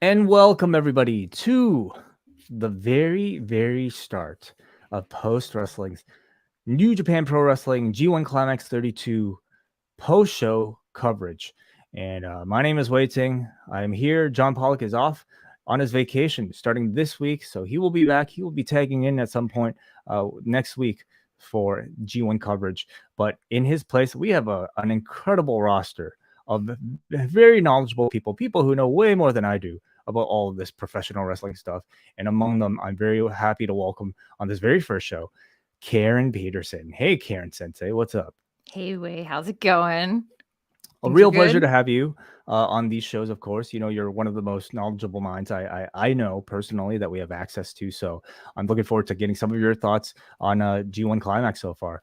And welcome everybody to the very start of Post Wrestling's New Japan Pro Wrestling G1 Climax 32 post show coverage. And my name is Wai Ting. I'm here. John Pollock is off on his vacation starting this week, so he will be back. He will be tagging in at some point next week for G1 coverage. But in his place, we have an incredible roster of very knowledgeable people who know way more than I do about all of this professional wrestling stuff. And among them, I'm very happy to welcome on this very first show, Karen Peterson. Hey, Karen Sensei, what's up? Hey, Way, how's it going? A Things are real pleasure good? to have you on these shows. Of course, you know you're one of the most knowledgeable minds I know personally that we have access to. So I'm looking forward to getting some of your thoughts on G1 Climax so far.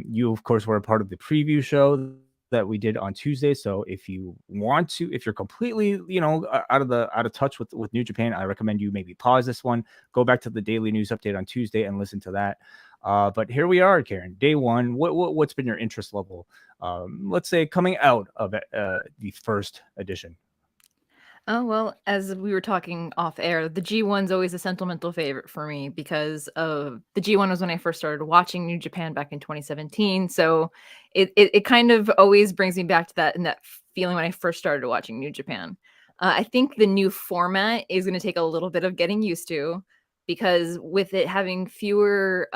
You of course were a part of the preview show that we did on Tuesday. So if you want to, if you're completely out of touch with New Japan, I recommend you maybe pause this one, go back to the daily news update on Tuesday, and listen to that. But here we are, Karen. Day one. What's been your interest level? Let's say coming out of the first edition. Oh, well, as we were talking off air, the G1's always a sentimental favorite for me because of the G1 was when I first started watching New Japan back in 2017. So it kind of always brings me back to that and that feeling when I first started watching New Japan. I think the new format is going to take a little bit of getting used to because with it having fewer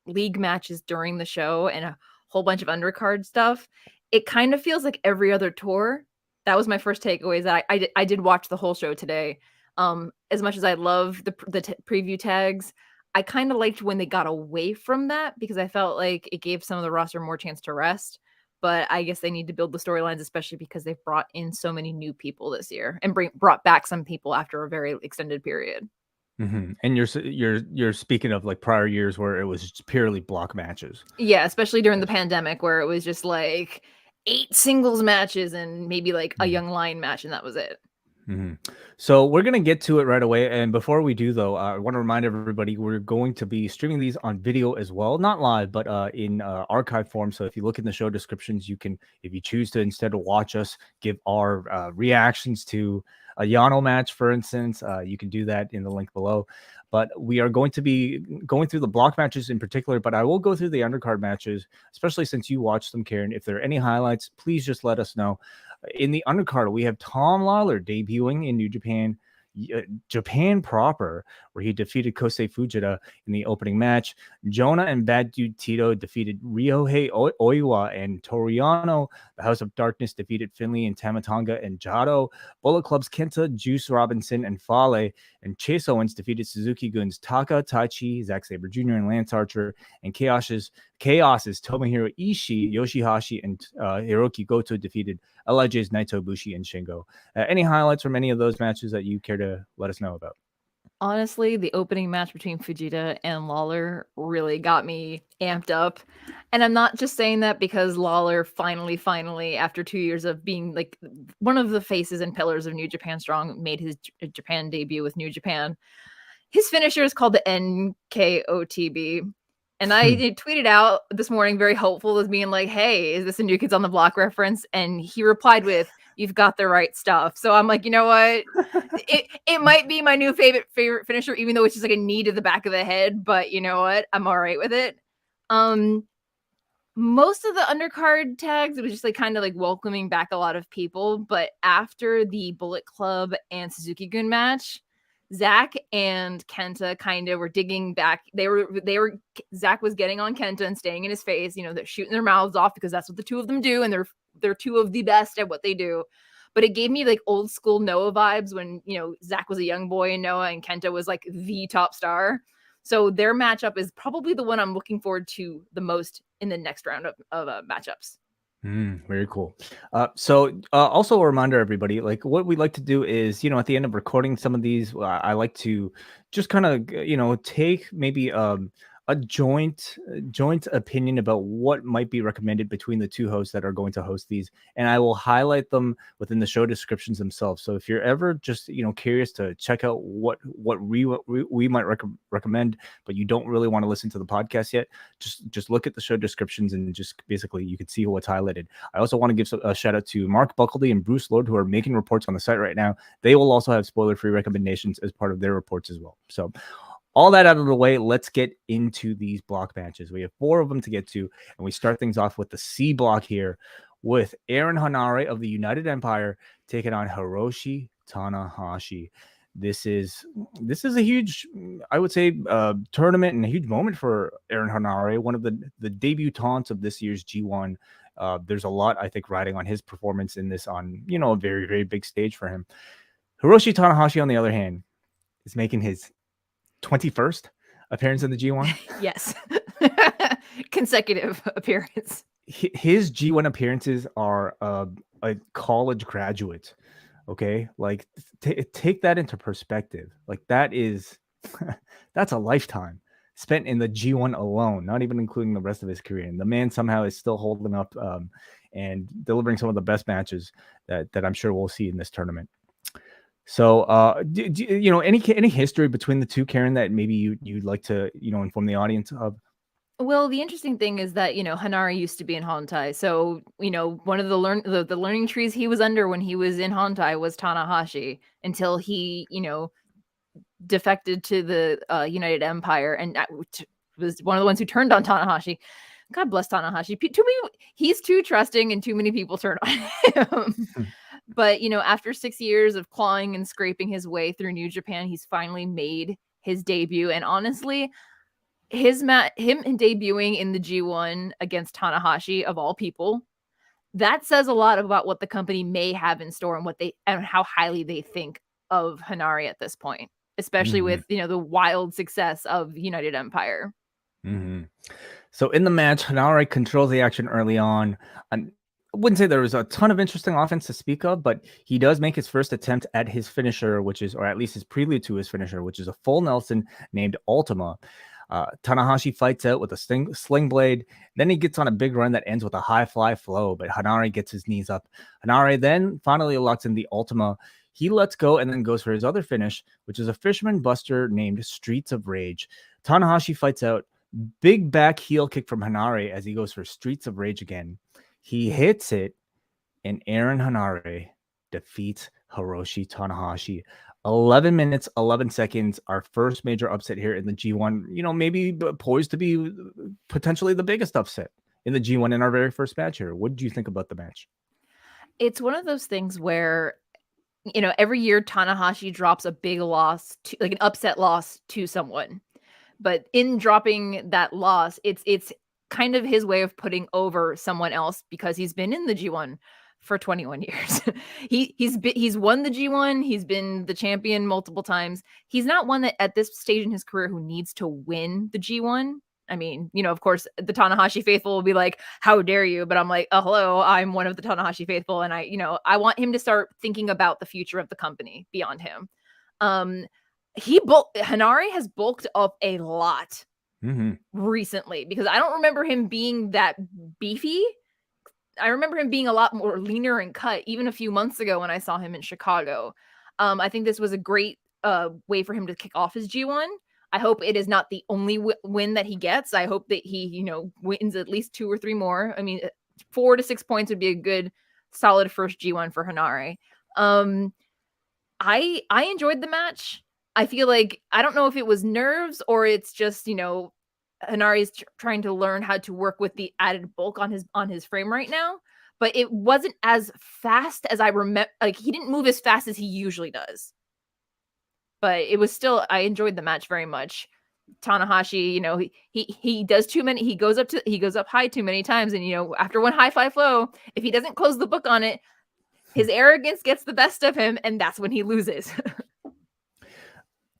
league matches during the show and a whole bunch of undercard stuff, it kind of feels like every other tour. That was my first takeaway. Is that I did watch the whole show today. As much as I love the preview tags, I kind of liked when they got away from that because I felt like it gave some of the roster more chance to rest. But I guess they need to build the storylines, especially because they've brought in so many new people this year and brought back some people after a very extended period. And you're speaking of like prior years where it was just purely block matches. Yeah, especially during the pandemic where it was just like 8 singles matches and maybe like a Mhm. young lion match, and that was it. Mhm. So we're gonna get to it right away. And before we do, though, I want to remind everybody we're going to be streaming these on video as well, not live, but in archive form. So if you look in the show descriptions, you can, if you choose to instead of watch us give our reactions to a Yano match, for instance, you can do that in the link below. But we are going to be going through the block matches in particular, but I will go through the undercard matches, especially since you watched them, Karen. If there are any highlights, please just let us know. In the undercard, we have Tom Lawler debuting in New Japan, Japan proper, where he defeated Kosei Fujita in the opening match. Jonah and Bad Dude Tito defeated Ryohei Oiwa and Toriano. The House of Darkness defeated Finley and Tamatonga and Jado. Bullet Club's Kenta, Juice Robinson, and Fale. And Chase Owens defeated Suzuki Gun's Taka, Taichi, Zack Sabre Jr., and Lance Archer. And Chaos's Tomohiro Ishii, Yoshihashi, and Hiroki Goto defeated LIJ's Naito, Bushi, and Shingo. Any highlights from any of those matches that you care to let us know about? Honestly, the opening match between Fujita and Lawler really got me amped up. And I'm not just saying that because Lawler finally, after 2 years of being like one of the faces and pillars of New Japan Strong, made his Japan debut with New Japan. His finisher is called the NKOTB. And I tweeted out this morning, very hopeful, as being like, hey, is this a New Kids on the Block reference? And he replied with, you've got the right stuff. So I'm like, you know what? It might be my new favorite finisher, even though it's just like a knee to the back of the head. But you know what? I'm all right with it. Um, Most of the undercard tags, it was just like kind of like welcoming back a lot of people. But after the Bullet Club and Suzuki Gun match, Zach and Kenta kind of were digging back. Zach was getting on Kenta and staying in his face. You know, they're shooting their mouths off because that's what the two of them do, and they're two of the best at what they do. But it gave me like old school Noah vibes when, you know, Zach was a young boy in Noah and Kenta was like the top star. So their matchup is probably the one I'm looking forward to the most in the next round of matchups. Very cool. Also a reminder, everybody, like what we like to do is, you know, at the end of recording some of these, I like to just kind of, you know, take maybe a joint opinion about what might be recommended between the two hosts that are going to host these, and I will highlight them within the show descriptions themselves. So if you're ever just curious to check out what we might recommend, but you don't really want to listen to the podcast yet, just look at the show descriptions and just basically you can see what's highlighted. I also want to give a shout out to Mark Buckledy and Bruce Lord, who are making reports on the site right now. They will also have spoiler-free recommendations as part of their reports as well. So all that out of the way, let's get into these block matches. We have 4 of them to get to, and we start things off with the C block here with Aaron Henare of the United Empire taking on Hiroshi Tanahashi. This is a huge, I would say, tournament and a huge moment for Aaron Henare, one of the debutantes of this year's G1. There's a lot, I think, riding on his performance in this on, a very, very big stage for him. Hiroshi Tanahashi, on the other hand, is making his 21st appearance in the G1. Yes. Consecutive appearance. His G1 appearances are a college graduate. Okay, like take that into perspective. Like that is that's a lifetime spent in the G1 alone, not even including the rest of his career. And the man somehow is still holding up and delivering some of the best matches that I'm sure we'll see in this tournament. So, any history between the two, Karen, that maybe you'd like to inform the audience of? Well, the interesting thing is that, Henare used to be in Hokkai. So, one of the learning trees he was under when he was in Hokkai was Tanahashi until he, defected to the United Empire and was one of the ones who turned on Tanahashi. God bless Tanahashi. He's too trusting and too many people turn on him. But, after 6 years of clawing and scraping his way through New Japan, he's finally made his debut. And honestly, him debuting in the G1 against Tanahashi, of all people, that says a lot about what the company may have in store and how highly they think of Henare at this point, especially with, the wild success of United Empire. Mm-hmm. So in the match, Henare controls the action early on. I wouldn't say there was a ton of interesting offense to speak of, but he does make his first attempt at his finisher, or at least his prelude to his finisher, which is a full Nelson named Ultima. Tanahashi fights out with a sling blade. Then he gets on a big run that ends with a high fly flow, but Henare gets his knees up. Henare then finally locks in the Ultima. He lets go and then goes for his other finish, which is a fisherman buster named Streets of Rage. Tanahashi fights out. Big back heel kick from Henare as he goes for Streets of Rage again. He hits it, and Aaron Henare defeats Hiroshi Tanahashi. 11 minutes, 11 seconds, our first major upset here in the G1, maybe poised to be potentially the biggest upset in the G1 in our very first match here. What do you think about the match? It's one of those things where, every year Tanahashi drops a big loss, like an upset loss to someone. But in dropping that loss, it's kind of his way of putting over someone else because he's been in the G1 for 21 years. He's won the G1. He's been the champion multiple times. He's not one that at this stage in his career who needs to win the G1. I mean, of course, the Tanahashi faithful will be like, "How dare you?" But I'm like, "Oh, hello, I'm one of the Tanahashi faithful, and I want him to start thinking about the future of the company beyond him." Henare has bulked up a lot recently because I don't remember him being that beefy. I remember him being a lot more leaner and cut even a few months ago when I saw him in Chicago. I think this was a great way for him to kick off his G1. I hope it is not the only win that he gets. I hope that he, wins at least 2 or 3 more. I mean, 4 to 6 points would be a good, solid first G1 for Henare. I enjoyed the match. I feel like, I don't know if it was nerves or it's just, Henare's trying to learn how to work with the added bulk on his frame right now, but it wasn't as fast as I remember. Like, he didn't move as fast as he usually does, but it was still, I enjoyed the match very much. Tanahashi, he does too many, he goes up high too many times. And, after one high fly flow, if he doesn't close the book on it, his arrogance gets the best of him. And that's when he loses.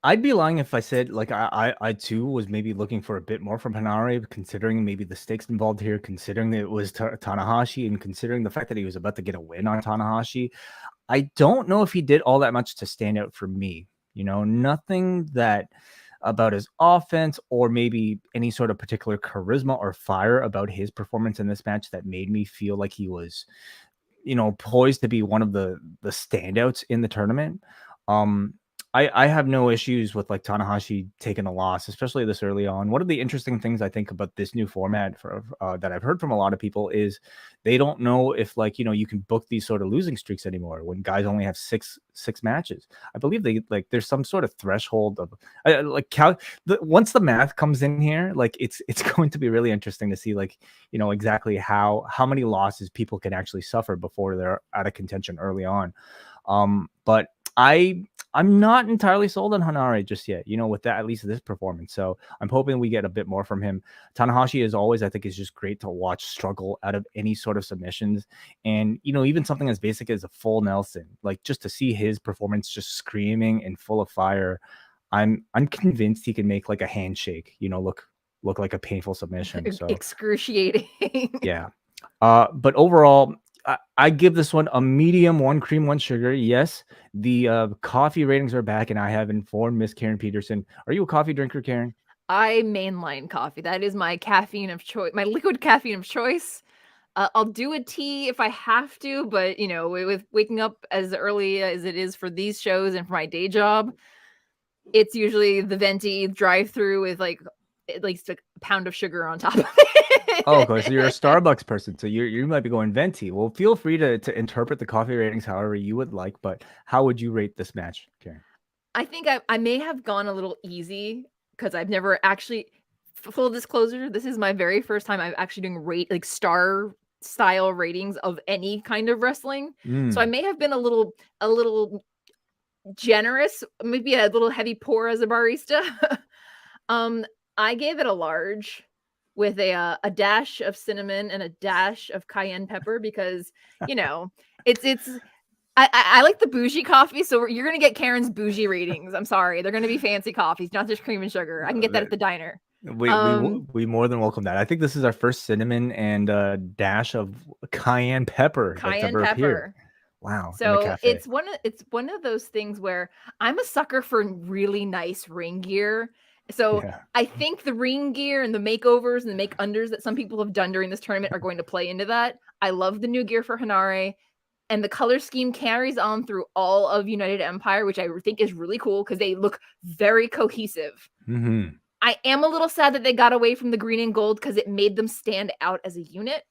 I'd be lying if I said like I too was maybe looking for a bit more from Henare, considering maybe the stakes involved here, considering that it was Tanahashi, and considering the fact that he was about to get a win on Tanahashi. I don't know if he did all that much to stand out for me. Nothing that about his offense, or maybe any sort of particular charisma or fire about his performance in this match that made me feel like he was, poised to be one of the standouts in the tournament. Um, I have no issues with like Tanahashi taking a loss, especially this early on. One of the interesting things I think about this new format that I've heard from a lot of people is they don't know if you can book these sort of losing streaks anymore when guys only have six matches. I believe there's some sort of threshold of once the math comes in here, like it's going to be really interesting to see exactly how many losses people can actually suffer before they're out of contention early on. But I'm not entirely sold on Henare just yet, with that, at least this performance. So I'm hoping we get a bit more from him. Tanahashi, as always, I think is just great to watch struggle out of any sort of submissions. And, even something as basic as a full Nelson, like just to see his performance just screaming and full of fire. I'm convinced he can make like a handshake, look like a painful submission. So excruciating. yeah. But overall, I give this one a medium, 1 cream, 1 sugar. Yes, the coffee ratings are back, and I have informed Miss Karen Peterson. Are you a coffee drinker, Karen? I mainline coffee. That is my caffeine of choice, my liquid caffeine of choice. I'll do a tea if I have to, but with waking up as early as it is for these shows and for my day job, it's usually the venti drive-through with like at least a pound of sugar on top of it. Oh, okay. So you're a Starbucks person. So you might be going venti. Well, feel free to interpret the coffee ratings however you would like. But how would you rate this match, Karen? I think I may have gone a little easy because I've never actually. Full disclosure, this is my very first time I'm actually doing star style ratings of any kind of wrestling. So I may have been a little generous, maybe a little heavy pour as a barista. I gave it a large with a dash of cinnamon and a dash of cayenne pepper because it's I like the bougie coffee, so you're gonna get Karen's bougie ratings. I'm sorry, they're gonna be fancy coffees, not just cream and sugar. I can get that at the diner. We more than welcome that. I think this is our first cinnamon and a dash of cayenne pepper that's ever appeared. Wow. So it's one of those things where I'm a sucker for really nice ring gear. So yeah. I think the ring gear and the makeovers and the make unders that some people have done during this tournament are going to play into that. I love the new gear for Henare, and the color scheme carries on through all of United Empire, which I think is really cool because they look very cohesive. Mm-hmm. I am a little sad that they got away from the green and gold because it made them stand out as a unit.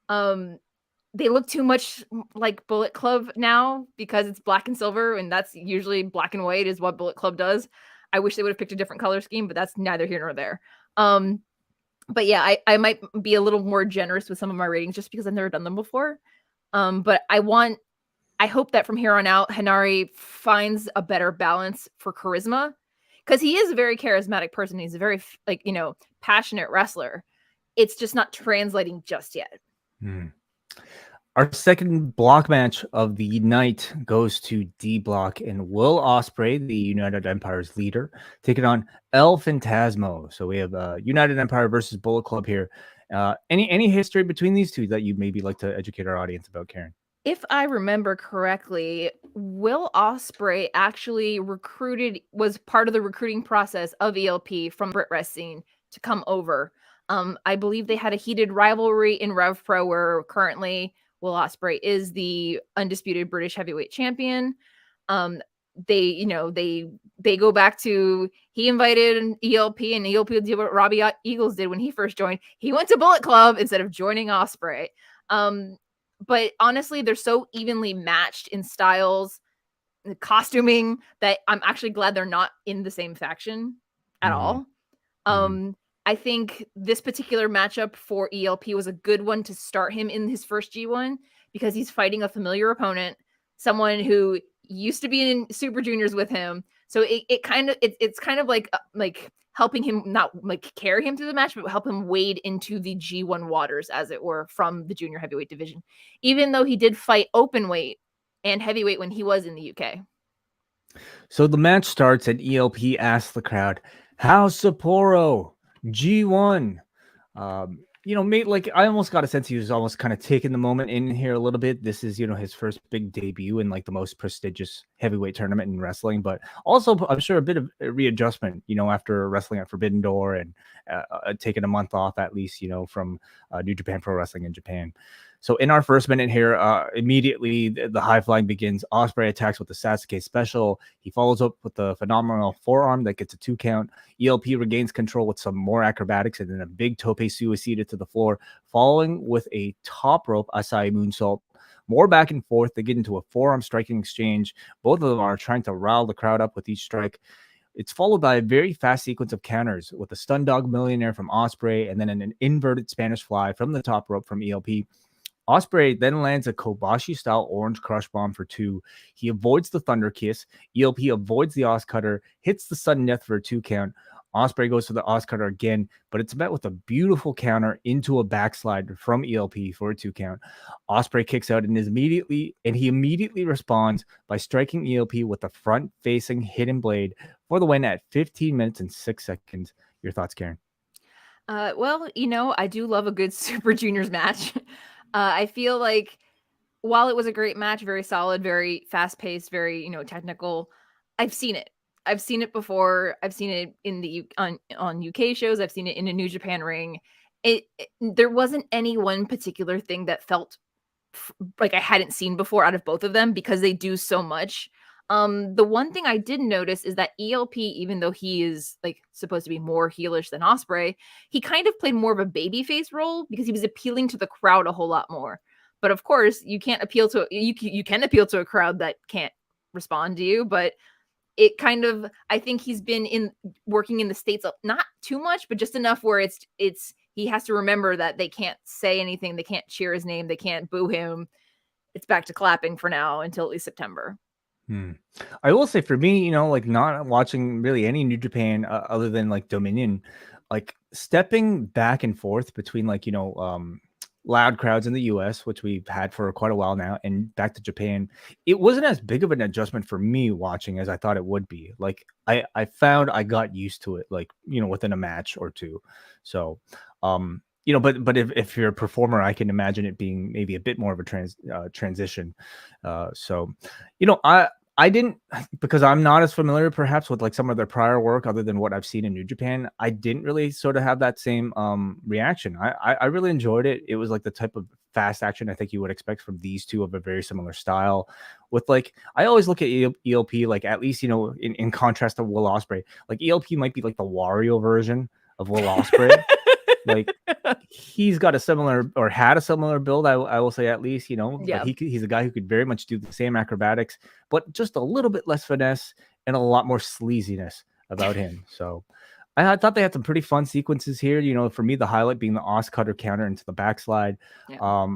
They look too much like Bullet Club now because it's black and silver, and that's usually black and white is what Bullet Club does. I wish they would have picked a different color scheme, but that's neither here nor there. But yeah, I might be a little more generous with some of my ratings just because I've never done them before. But I hope that from here on out, Henare finds a better balance for charisma because he is a very charismatic person. He's a very passionate wrestler. It's just not translating just yet. Our second block match of the night goes to D Block and Will Ospreay, the United Empire's leader, taking on El Phantasmo. So we have United Empire versus Bullet Club here. Any history between these two that you maybe like to educate our audience about, Karen? If I remember correctly, Will Ospreay actually was part of the recruiting process of ELP from Brit Wrestling to come over. I believe they had a heated rivalry in Rev Pro where currently Will Ospreay is the undisputed British heavyweight champion. They go back to he invited ELP and ELP did what Robbie Eagles did when he first joined. He went to Bullet Club instead of joining Ospreay. But honestly, they're so evenly matched in styles, costuming that I'm actually glad they're not in the same faction at all. I think this particular matchup for ELP was a good one to start him in his first G1 because he's fighting a familiar opponent, someone who used to be in Super Juniors with him. So it's kind of like helping him not like carry him through the match, but help him wade into the G1 waters, as it were, from the junior heavyweight division, even though he did fight open weight and heavyweight when he was in the UK. So the match starts and ELP asks the crowd, "How's Sapporo? G1?" Mate, like I almost got a sense he was almost kind of taking the moment in here a little bit. This is, his first big debut in like the most prestigious heavyweight tournament in wrestling, but also I'm sure a bit of a readjustment, after wrestling at Forbidden Door and taking a month off at least, from New Japan Pro Wrestling in Japan. So in our first minute here, immediately the high flying begins. Ospreay attacks with the Sasuke special. He follows up with the phenomenal forearm that gets a 2 count. ELP regains control with some more acrobatics and then a big tope suicida to the floor, following with a top rope Asai moonsault. More back and forth. They get into a forearm striking exchange. Both of them are trying to rile the crowd up with each strike. It's followed by a very fast sequence of counters with a stun dog millionaire from Ospreay and then an inverted Spanish fly from the top rope from ELP. Ospreay then lands a Kobashi-style orange crush bomb for 2. He avoids the Thunder Kiss. ELP avoids the Os Cutter, hits the sudden death for a 2 count. Ospreay goes for the Os Cutter again, but it's met with a beautiful counter into a backslide from ELP for a 2 count. Ospreay kicks out and he immediately responds by striking ELP with a front-facing hidden blade for the win at 15 minutes and 6 seconds. Your thoughts, Karen? Well, I do love a good Super Juniors match. I feel like while it was a great match, very solid, very fast paced, very, technical, I've seen it. I've seen it before. I've seen it in the on UK shows. I've seen it in a New Japan ring. There wasn't any one particular thing that felt like I hadn't seen before out of both of them because they do so much. The one thing I did notice is that ELP, even though he is like supposed to be more heelish than Ospreay, he kind of played more of a babyface role because he was appealing to the crowd a whole lot more. But of course, you can't appeal to you can appeal to a crowd that can't respond to you, but it kind of, I think he's been in working in the States not too much, but just enough where it's he has to remember that they can't say anything, they can't cheer his name, they can't boo him. It's back to clapping for now until at least September. I will say for me, like not watching really any New Japan other than like Dominion, like stepping back and forth between like, loud crowds in the US, which we've had for quite a while now, and back to Japan, it wasn't as big of an adjustment for me watching as I thought it would be. Like I found I got used to it, like, within a match or two. So, but if you're a performer, I can imagine it being maybe a bit more of a transition. So, I didn't, because I'm not as familiar perhaps with like some of their prior work other than what I've seen in New Japan. I didn't really sort of have that same reaction. I really enjoyed it. It was like the type of fast action I think you would expect from these two of a very similar style. With like, I always look at ELP like, at least, in contrast to Will Ospreay, like ELP might be like the Wario version of Will Ospreay. Like he's got a similar or had a similar build, I will say at least, Yeah. but he's a guy who could very much do the same acrobatics, but just a little bit less finesse and a lot more sleaziness about him. So I thought they had some pretty fun sequences here. For me, the highlight being the Os Cutter counter into the backslide. Yeah.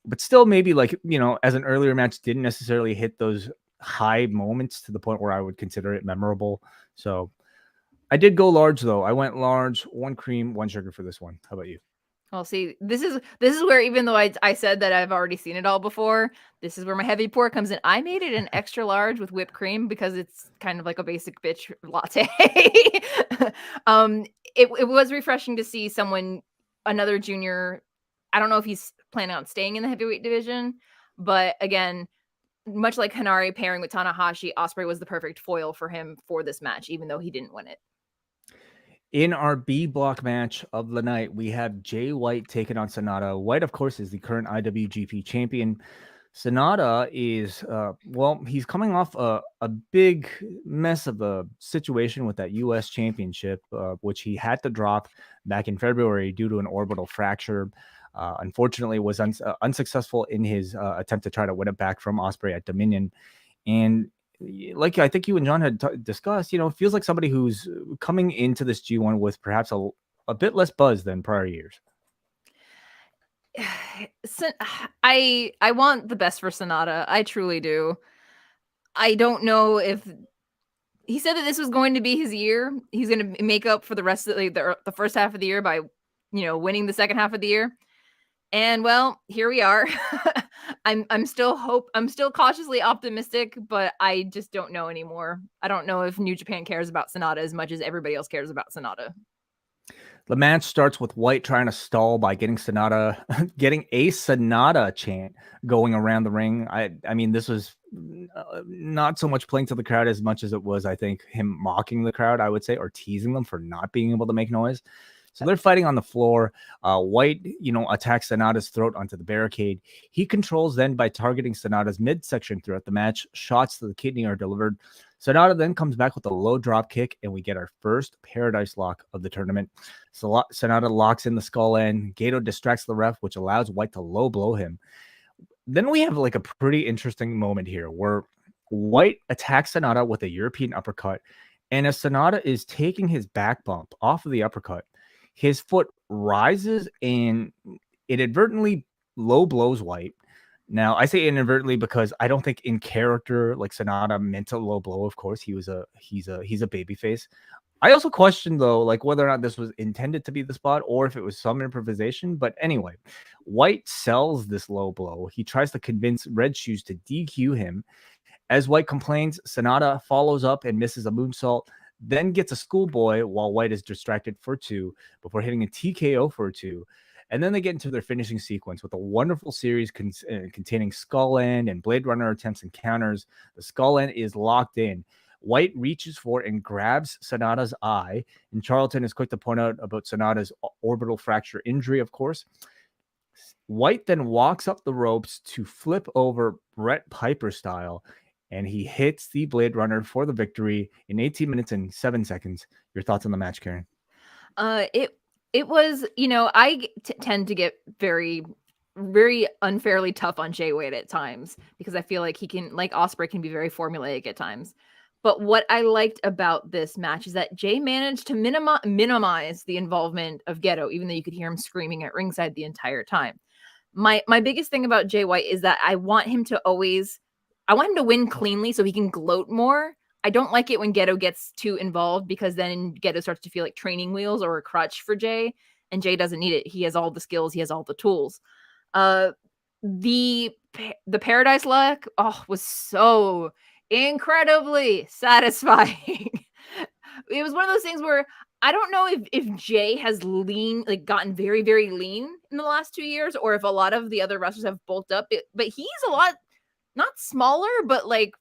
But still maybe like, as an earlier match didn't necessarily hit those high moments to the point where I would consider it memorable. So I did go large though. I went large, 1 cream, 1 sugar for this one. How about you? Well, see, this is where, even though I said that I've already seen it all before, this is where my heavy pour comes in. I made it an extra large with whipped cream because it's kind of like a basic bitch latte. It was refreshing to see another junior. I don't know if he's planning on staying in the heavyweight division, but again, much like Henare pairing with Tanahashi, Ospreay was the perfect foil for him for this match, even though he didn't win it. In our B block match of the night, we have Jay White taking on SANADA. White, of course, is the current IWGP champion. SANADA is, he's coming off a big mess of a situation with that U.S. championship, which he had to drop back in February due to an orbital fracture. Unfortunately, was unsuccessful in his attempt to try to win it back from Ospreay at Dominion. And like I think you and John had discussed, it feels like somebody who's coming into this G1 with perhaps a bit less buzz than prior years. I want the best for SANADA. I truly do. I don't know if he said that this was going to be his year. He's going to make up for the rest of the first half of the year by, winning the second half of the year. And well, here we are. I'm still cautiously optimistic, but I just don't know anymore. I don't know if New Japan cares about SANADA as much as everybody else cares about SANADA. The match starts with White trying to stall by getting getting a SANADA chant going around the ring. I mean, this was not so much playing to the crowd as much as it was, I think, him mocking the crowd, I would say, or teasing them for not being able to make noise. So they're fighting on the floor. White, attacks SANADA's throat onto the barricade. He controls then by targeting SANADA's midsection throughout the match. Shots to the kidney are delivered. SANADA then comes back with a low drop kick, and we get our first Paradise Lock of the tournament. So SANADA locks in the skull end. Gedo distracts the ref, which allows White to low blow him. Then we have like a pretty interesting moment here where White attacks SANADA with a European uppercut, and as SANADA is taking his back bump off of the uppercut, his foot rises and it inadvertently low blows White. Now, I say inadvertently because I don't think in character like SANADA meant to low blow. Of course, he's a baby face. I also question though, like whether or not this was intended to be the spot or if it was some improvisation. But anyway, White sells this low blow. He tries to convince Red Shoes to DQ him. As White complains, SANADA follows up and misses a moonsault, then gets a schoolboy while White is distracted for 2 before hitting a TKO for 2. And then they get into their finishing sequence with a wonderful series containing Skull End and Blade Runner attempts and counters. The Skull End is locked in. White reaches for and grabs SANADA's eye, and Charlton is quick to point out about SANADA's orbital fracture injury, of course. White then walks up the ropes to flip over Brett Piper style, and he hits the Blade Runner for the victory in 18 minutes and 7 seconds. Your thoughts on the match, Karen? It was, I tend to get very, very unfairly tough on Jay White at times because I feel like he can, like Ospreay can be very formulaic at times. But what I liked about this match is that Jay managed to minimize the involvement of Gedo, even though you could hear him screaming at ringside the entire time. My biggest thing about Jay White is that I want him to win cleanly so he can gloat more. I don't like it when Gedo gets too involved because then Gedo starts to feel like training wheels or a crutch for Jay, and Jay doesn't need it. He has all the skills. He has all the tools. The Paradise Lock was so incredibly satisfying. It was one of those things where I don't know if Jay has gotten very, very lean in the last 2 years, or if a lot of the other wrestlers have bulked up. But he's a lot not smaller, but like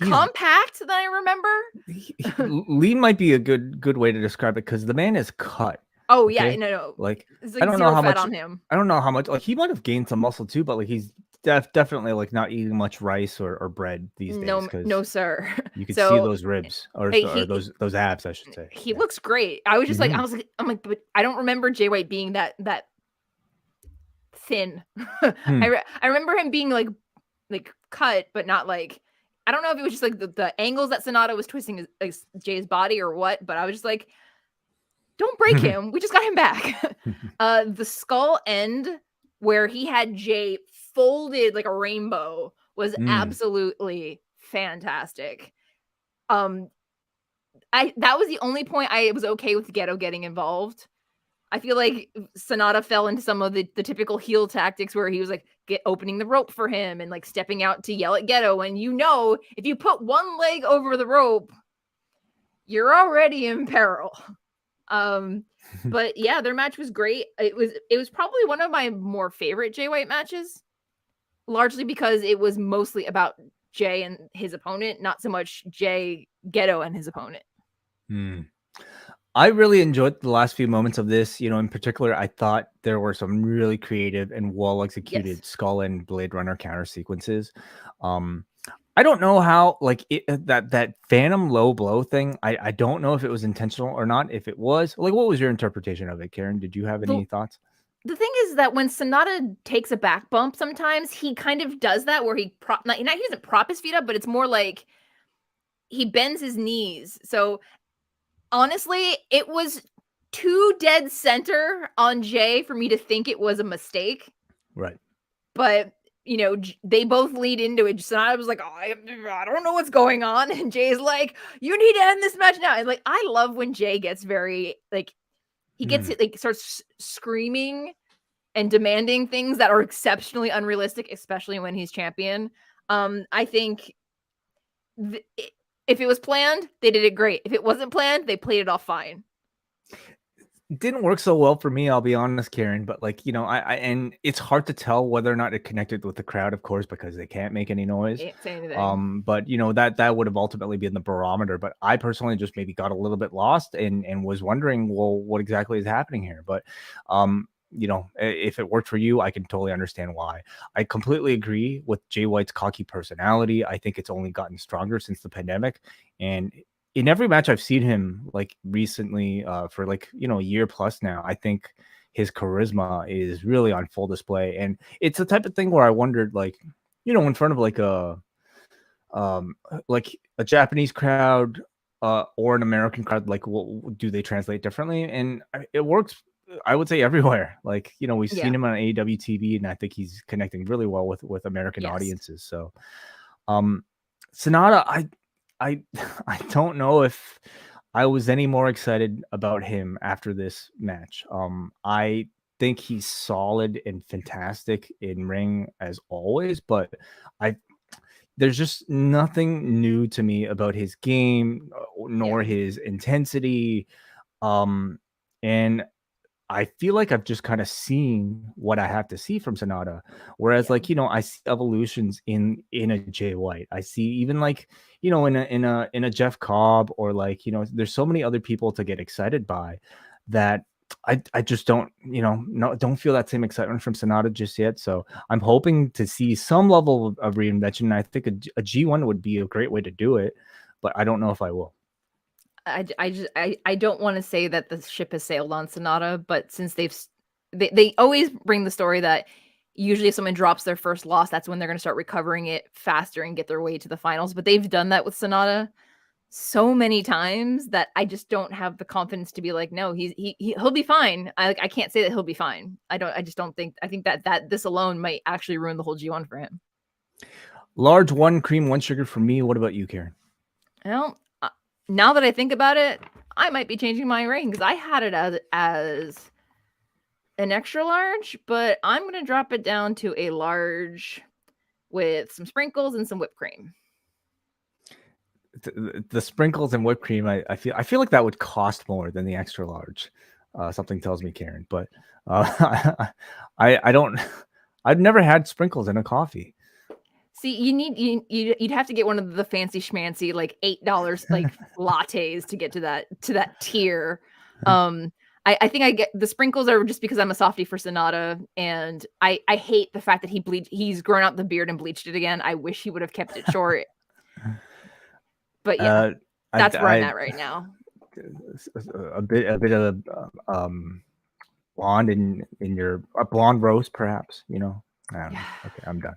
compact than I remember. Lean might be a good way to describe it because the man is cut. Oh yeah, no. Like I don't know how much on him. I don't know how much. Like he might have gained some muscle too, but like he's definitely like not eating much rice or bread these days. No, sir. You could see those ribs or those abs, I should say. He looks great. I was just like, I'm like, but I don't remember Jay White being that thin. I remember him being like cut, but not like. I don't know if it was just like the angles that SANADA was twisting Jay's body or what, but I was just like, don't break him. We just got him back. The skull end where he had Jay folded like a rainbow was absolutely fantastic. That was the only point I was okay with Gedo getting involved. I feel like SANADA fell into some of the typical heel tactics where he was like opening the rope for him and like stepping out to yell at Gedo. And if you put one leg over the rope, you're already in peril. But yeah, their match was great. It was probably one of my more favorite Jay White matches, largely because it was mostly about Jay and his opponent, not so much Jay, Gedo, and his opponent. I really enjoyed the last few moments of this. In particular, I thought there were some really creative and well-executed skull and Blade Runner counter sequences. I don't know how that Phantom low blow thing. I don't know if it was intentional or not. If it was, like, what was your interpretation of it, Karen? Did you have any thoughts? The thing is that when SANADA takes a back bump, sometimes he kind of does that where he doesn't prop his feet up, but it's more like he bends his knees. So honestly, it was too dead center on Jay for me to think it was a mistake. Right. But, they both lead into it. SANADA was like, I don't know what's going on. And Jay's like, you need to end this match now. And like, I love when Jay gets very, like, he gets it, like, starts screaming and demanding things that are exceptionally unrealistic, especially when he's champion. I think if it was planned, they did it great. If it wasn't planned, they played it off fine. didn't work so well for me, I'll be honest, Karen. But like, I and it's hard to tell whether or not it connected with the crowd, of course, because they can't make any noise. Can't say anything. But that would have ultimately been the barometer. But I personally just maybe got a little bit lost and was wondering, well, what exactly is happening here? But if it worked for you, I can totally understand why. I completely agree with Jay White's cocky personality. I think it's only gotten stronger since the pandemic, and in every match I've seen him like recently, for like a year plus now, I think his charisma is really on full display, and it's the type of thing where I wondered, like, in front of like a Japanese crowd, or an American crowd, like, do they translate differently? And it works, I would say, everywhere. Like, we've Yeah. seen him on AEW TV, and I think he's connecting really well with American Yes. audiences. So, SANADA, I I don't know if I was any more excited about him after this match. I think he's solid and fantastic in ring as always, but I there's just nothing new to me about his game, nor Yeah. his intensity. And I feel like I've just kind of seen what I have to see from SANADA. Whereas, Yeah. like, I see evolutions in a Jay White. I see even, like, in a Jeff Cobb, or like, there's so many other people to get excited by that I just don't, don't feel that same excitement from SANADA just yet. So I'm hoping to see some level of reinvention. I think a G1 would be a great way to do it, but I don't know if I will. I don't want to say that the ship has sailed on SANADA, but since they always bring the story that usually if someone drops their first loss, that's when they're going to start recovering it faster and get their way to the finals. But they've done that with SANADA so many times that I just don't have the confidence to be like, no, he'll be fine. I can't say that he'll be fine. I just don't think. I think that this alone might actually ruin the whole G1 for him. Large one cream, one sugar for me. What about you, Karen? Well, now that I think about it, I might be changing my rating because I had it as an extra large, but I'm going to drop it down to a large with some sprinkles and some whipped cream. The sprinkles and whipped cream, I feel like that would cost more than the extra large. Something tells me, Karen, but I don't. I've never had sprinkles in a coffee. See, you'd have to get one of the fancy schmancy like $8 like lattes to get to that tier. I think I get the sprinkles are just because I'm a softie for SANADA, and I hate the fact that he's grown out the beard and bleached it again. I wish he would have kept it short. But yeah, that's where I'm at right now. A bit of blonde in your blonde roast, perhaps. I don't know. Okay, I'm done.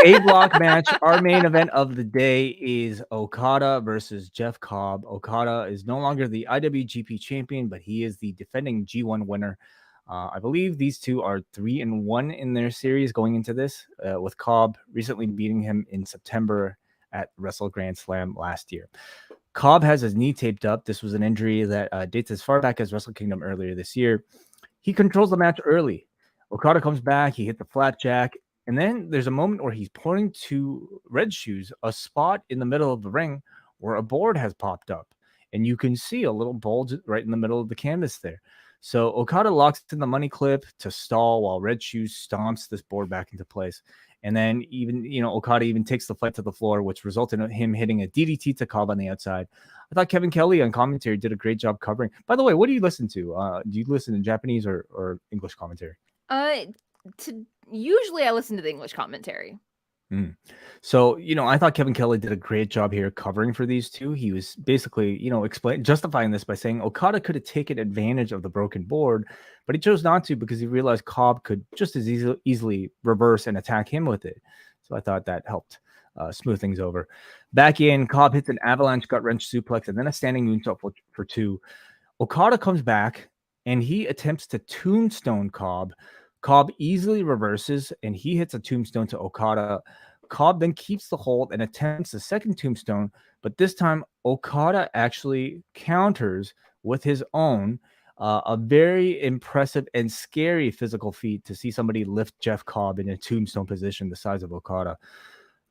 A block match. Our main event of the day is Okada versus Jeff Cobb. Okada is no longer the IWGP champion, but he is the defending G1 winner. I believe these two are 3-1 in their series going into this, with Cobb recently beating him in September at Wrestle Grand Slam last year. Cobb has his knee taped up. This was an injury that dates as far back as Wrestle Kingdom earlier this year. He controls the match early. Okada comes back. He hit the flat jack. And then there's a moment where he's pointing to Red Shoes, a spot in the middle of the ring where a board has popped up. And you can see a little bulge right in the middle of the canvas there. So Okada locks in the money clip to stall while Red Shoes stomps this board back into place. And then even, Okada even takes the fight to the floor, which resulted in him hitting a DDT to Cobb on the outside. I thought Kevin Kelly on commentary did a great job covering. By the way, what do you listen to? Do you listen to Japanese or English commentary? Usually I listen to the English commentary. So, I thought Kevin Kelly did a great job here covering for these two. He was basically, justifying this by saying Okada could have taken advantage of the broken board, but he chose not to because he realized Cobb could just as easily reverse and attack him with it. So I thought that helped smooth things over. Back in, Cobb hits an avalanche gut wrench suplex and then a standing moonsault for two. Okada comes back and he attempts to tombstone Cobb. Cobb easily reverses and he hits a tombstone to Okada. Cobb then keeps the hold and attempts a second tombstone, but this time Okada actually counters with his own. A very impressive and scary physical feat to see somebody lift Jeff Cobb in a tombstone position the size of Okada.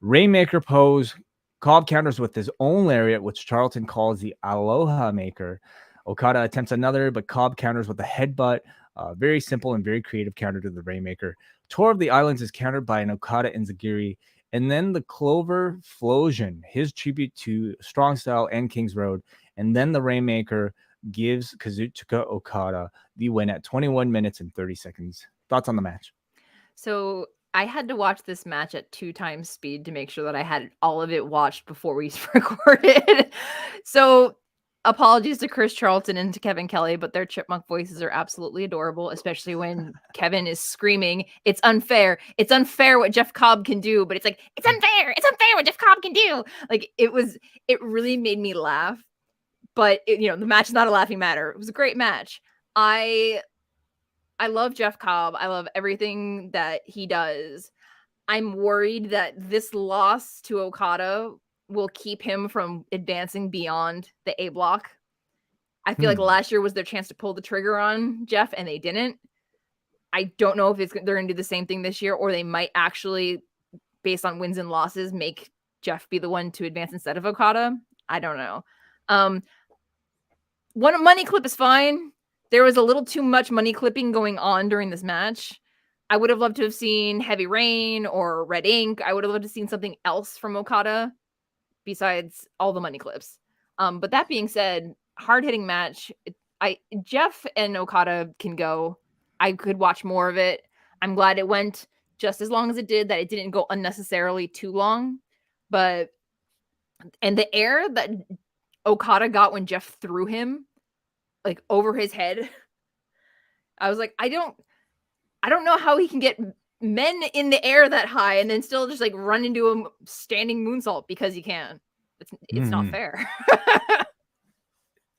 Rainmaker pose. Cobb counters with his own lariat, which Charlton calls the Aloha Maker. Okada attempts another, but Cobb counters with a headbutt. Very simple and very creative counter to the Rainmaker. Tour of the Islands is countered by an Okada Enziguri. And then the Clover Flosion, his tribute to Strong Style and King's Road. And then the Rainmaker gives Kazuchika Okada the win at 21 minutes and 30 seconds. Thoughts on the match? So I had to watch this match at 2 times speed to make sure that I had all of it watched before we recorded. So apologies to Chris Charlton and to Kevin Kelly, but their chipmunk voices are absolutely adorable, especially when Kevin is screaming, "It's unfair. It's unfair what Jeff Cobb can do." But it's like, it's unfair. It's unfair what Jeff Cobb can do. Like it really made me laugh. But the match is not a laughing matter. It was a great match. I love Jeff Cobb. I love everything that he does. I'm worried that this loss to Okada will keep him from advancing beyond the A block. I feel like last year was their chance to pull the trigger on Jeff, and they didn't. I don't know if they're going to do the same thing this year, or they might actually, based on wins and losses, make Jeff be the one to advance instead of Okada. I don't know. One money clip is fine. There was a little too much money clipping going on during this match. I would have loved to have seen Heavy Rain or Red Ink. I would have loved to have seen something else from Okada besides all the money clips. But that being said, hard-hitting match. Jeff and Okada can go. I could watch more of it. I'm glad it went just as long as it did, that it didn't go unnecessarily too long. And the air that Okada got when Jeff threw him like over his head, I was like, I don't know how he can get men in the air that high and then still just like run into a standing moonsault, because he can. It's not fair.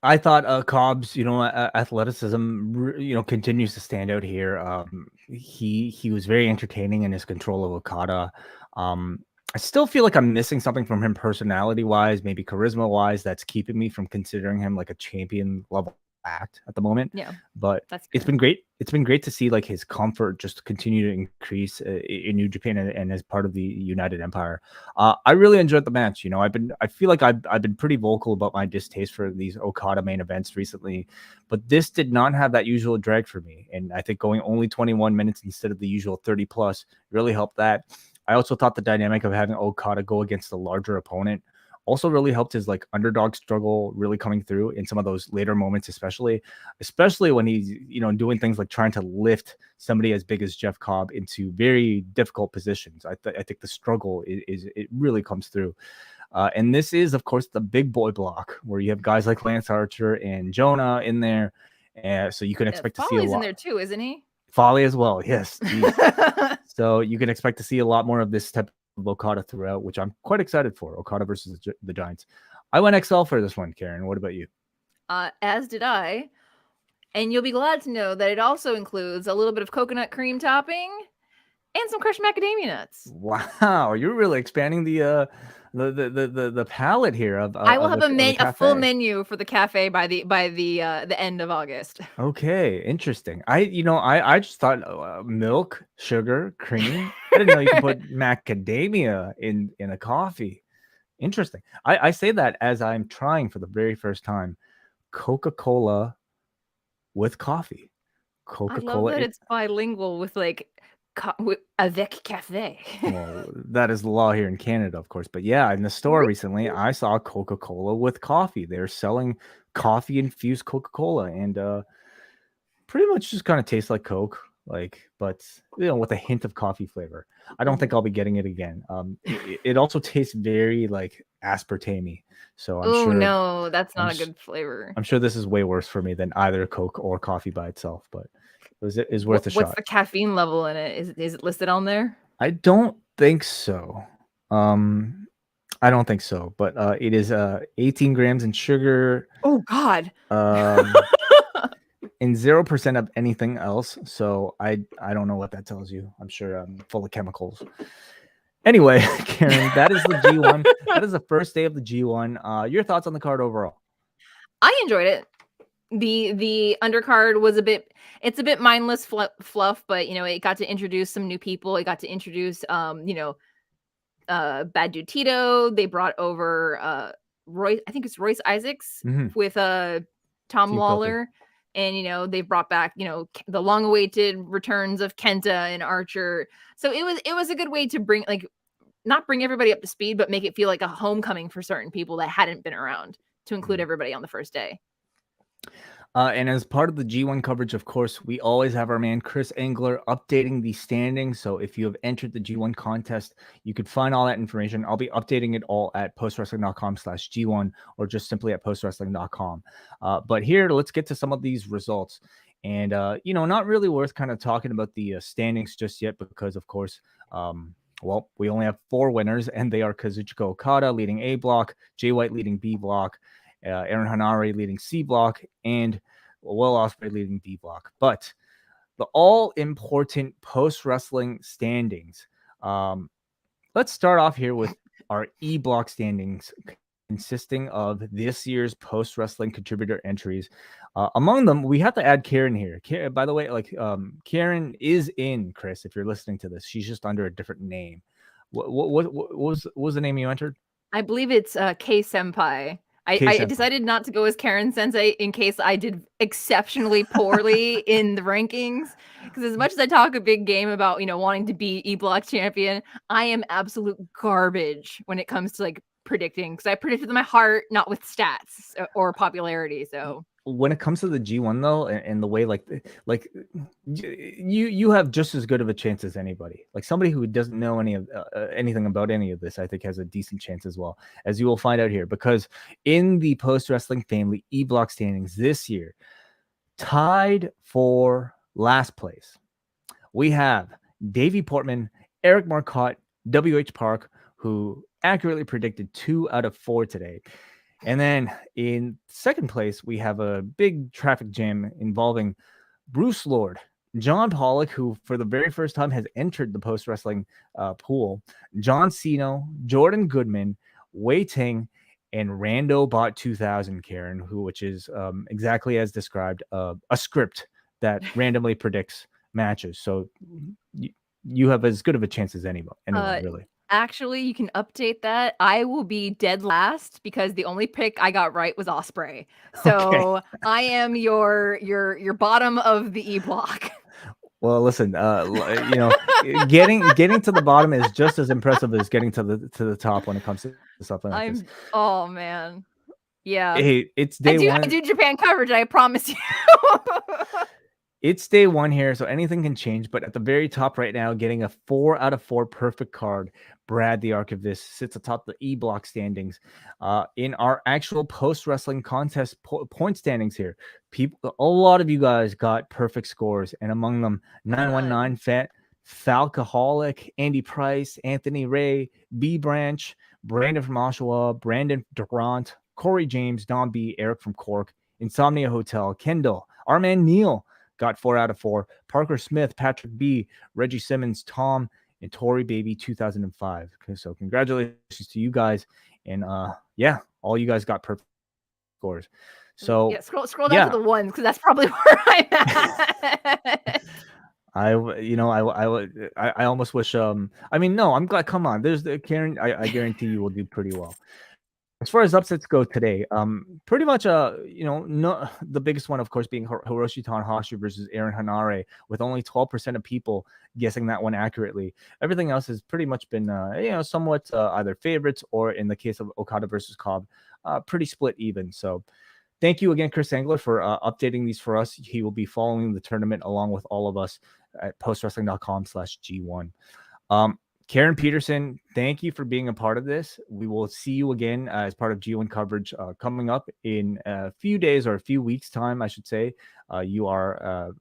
I thought Cobb's, athleticism, continues to stand out here. He was very entertaining in his control of Okada. I still feel like I'm missing something from him personality-wise, maybe charisma-wise, that's keeping me from considering him like a champion level act at the moment. Yeah, but it's been great. It's been great to see like his comfort just continue to increase in New Japan and as part of the United Empire. I really enjoyed the match. I feel like I've been pretty vocal about my distaste for these Okada main events recently, but this did not have that usual drag for me. And I think going only 21 minutes instead of the usual 30 plus really helped that. I also thought the dynamic of having Okada go against a larger opponent also really helped his like underdog struggle really coming through in some of those later moments, especially when he's, doing things like trying to lift somebody as big as Jeff Cobb into very difficult positions. I think the struggle it really comes through. And this is, of course, the big boy block where you have guys like Lance Archer and Jonah in there. So you can expect to see a lot. Foley's in there too, isn't he? Foley as well. Yes. So you can expect to see a lot more of this type of Okada throughout, which I'm quite excited for. Okada versus the Giants. I went XL for this one, Karen. What about you? As did I. And you'll be glad to know that it also includes a little bit of coconut cream topping and some crushed macadamia nuts. Wow, you're really expanding the palette here. I will have a full menu for the cafe by the end of August. Okay, interesting. I just thought milk, sugar, cream. I didn't know you could put macadamia in a coffee. Interesting. I say that as I'm trying for the very first time Coca-Cola with coffee. Coca-Cola. I love that it's bilingual with like avec cafe. Well, that is the law here in Canada, of course. But yeah, in the store recently, I saw Coca-Cola with coffee. They're selling coffee infused Coca-Cola, and pretty much just kind of tastes like Coke, but with a hint of coffee flavor. I don't think I'll be getting it again. It also tastes very like aspartame. So I'm sure. Oh no, that's not a good flavor. I'm sure this is way worse for me than either Coke or coffee by itself, but it is worth a shot. What's the caffeine level in it? Is it listed on there? I don't think so. I don't think so, but it is 18 grams in sugar. Oh God. And 0% of anything else. So I don't know what that tells you. I'm sure I'm full of chemicals. Anyway, Karen, that is the G1. That is the first day of the G1. Your thoughts on the card overall? I enjoyed it. The undercard was a bit mindless fluff, but it got to introduce some new people. It got to introduce Bad Dude Tito. They brought over Royce, I think it's Royce Isaacs with Tom Team Filthy. Lawler. And, they've brought back, the long-awaited returns of Kenta and Archer. So it was a good way to bring, like, not bring everybody up to speed, but make it feel like a homecoming for certain people that hadn't been around, to include everybody on the first day. And as part of the G1 coverage, of course, we always have our man Chris Engler updating the standings. So if you have entered the G1 contest, you could find all that information. I'll be updating it all at postwrestling.com/G1 or just simply at postwrestling.com. But here, let's get to some of these results. And, not really worth kind of talking about the standings just yet because, of course, well, we only have 4 winners, and they are Kazuchika Okada leading A block, Jay White leading B block, Aaron Henare leading C block, and Will Ospreay leading D block. But the all-important post-wrestling standings. Let's start off here with our E block standings, consisting of this year's post-wrestling contributor entries. Among them, we have to add Karen here. By the way, Karen is in, Chris, if you're listening to this. She's just under a different name. What was the name you entered? I believe it's K Senpai. I decided not to go as Karen Sensei in case I did exceptionally poorly in the rankings. Because as much as I talk a big game about, wanting to be E-Block champion, I am absolute garbage when it comes to predicting. Because I predicted with my heart, not with stats or popularity. So when it comes to the G1 though, and the way you have just as good of a chance as anybody. Like somebody who doesn't know anything about any of this, I think has a decent chance as well, as you will find out here. Because in the post wrestling family E block standings this year, tied for last place, we have Davey Portman, Eric Marcotte, WH Park, who accurately predicted 2 out of 4 today. And then in second place, we have a big traffic jam involving Bruce Lord, John Pollock, who for the very first time has entered the post-wrestling pool, John Cena, Jordan Goodman, Wai Ting, and Rando Bot 2000, Karen, which is exactly as described, a script that randomly predicts matches. So you have as good of a chance as anyone really. Actually, you can update that. I will be dead last because the only pick I got right was Ospreay. So okay. I am your bottom of the E block. Well, listen, getting to the bottom is just as impressive as getting to the top when it comes to something like this. Oh man, yeah. Hey, it's day 1. I do Japan coverage. I promise you. It's day 1 here, so anything can change. But at the very top right now, getting a 4 out of 4 perfect card, Brad the Archivist sits atop the E block standings. In our actual post wrestling contest point standings here, a lot of you guys got perfect scores, and among them 919 Fat, Falcoholic, Andy Price, Anthony Ray, B Branch, Brandon from Oshawa, Brandon Durant, Corey James, Don B, Eric from Cork, Insomnia Hotel, Kendall, our man Neil got 4 out of 4. Parker Smith, Patrick B, Reggie Simmons, Tom, and Tori Baby 2005. Okay, so congratulations to you guys. And yeah, all you guys got perfect scores. So yeah, scroll down to the ones because that's probably where I'm at. I almost wish I mean, no, I'm glad. Come on, there's the Karen. I guarantee you will do pretty well. As far as upsets go today, pretty much, no, the biggest one, of course, being Hiroshi Tanahashi versus Aaron Henare, with only 12% of people guessing that one accurately. Everything else has pretty much been, somewhat either favorites or, in the case of Okada versus Cobb, pretty split even. So thank you again, Chris Engler, for updating these for us. He will be following the tournament along with all of us at postwrestling.com/G1. Karen Peterson, thank you for being a part of this. We will see you again as part of G1 coverage coming up in a few days or a few weeks' time, I should say. You are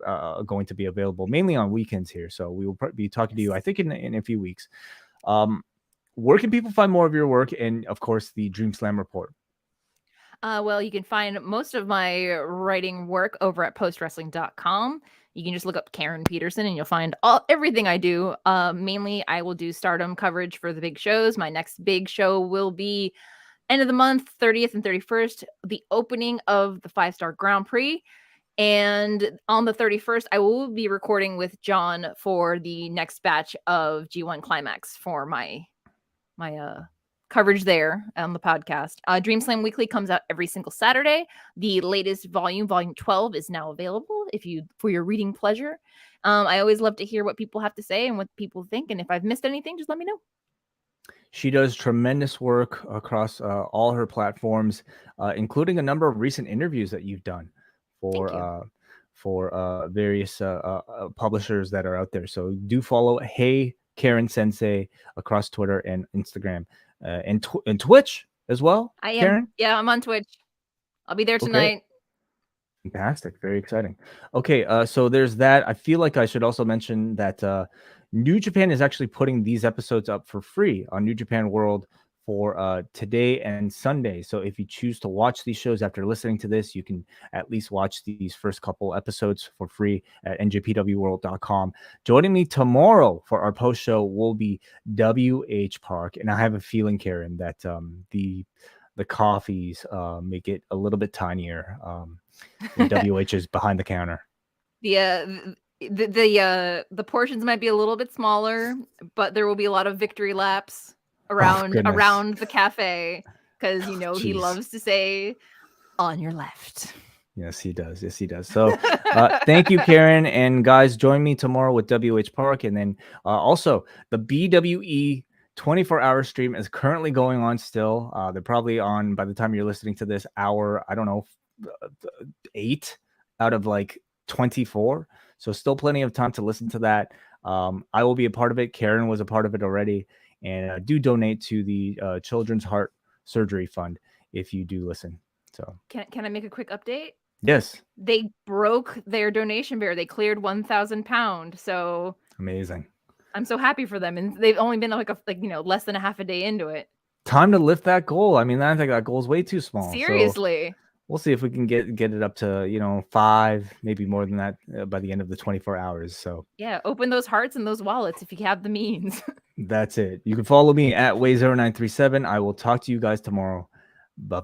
going to be available mainly on weekends here. So we will be talking to you, I think, in a few weeks. Where can people find more of your work and, of course, the Dream Slam Report? Well, you can find most of my writing work over at postwrestling.com. You can just look up Karen Peterson and you'll find everything I do. Mainly, I will do Stardom coverage for the big shows. My next big show will be end of the month, 30th and 31st, the opening of the 5-Star Grand Prix. And on the 31st, I will be recording with John for the next batch of G1 Climax for my coverage there on the podcast. Dream Slam Weekly comes out every single Saturday. The latest volume 12, is now available for your reading pleasure. I always love to hear what people have to say and what people think. And if I've missed anything, just let me know. She does tremendous work across all her platforms, including a number of recent interviews that you've done for various publishers that are out there. So do follow Hey Karen Sensei across Twitter and Instagram and Twitch as well. I am. Karen? Yeah, I'm on Twitch. I'll be there tonight. Okay. Fantastic. Very exciting. Okay, so there's that. I feel like I should also mention that New Japan is actually putting these episodes up for free on New Japan World for today and Sunday. So if you choose to watch these shows after listening to this, you can at least watch these first couple episodes for free at njpwworld.com. Joining me tomorrow for our post show will be WH Park, and I have a feeling, Karen, that the coffees make it a little bit tinier. WH is behind the counter. The portions might be a little bit smaller, but there will be a lot of victory laps around the cafe, because he loves to say on your left. Yes, he does. Yes, he does. So thank you, Karen. And guys, join me tomorrow with WH Park. And then also the BWE 24-hour stream is currently going on still. They're probably on, by the time you're listening to this, hour, I don't know, 8 out of like 24. So still plenty of time to listen to that. I will be a part of it. Karen was a part of it already. And do donate to the Children's Heart Surgery Fund if you do listen. So can I make a quick update? Yes. They broke their donation barrier. They cleared 1,000 pounds. So amazing. I'm so happy for them. And they've only been less than a half a day into it. Time to lift that goal. I mean, I think that goal is way too small. Seriously. So we'll see if we can get it up to 5, maybe more than that by the end of the 24 hours. So yeah, open those hearts and those wallets if you have the means. That's it. You can follow me at Way0937. I will talk to you guys tomorrow. Bye-bye.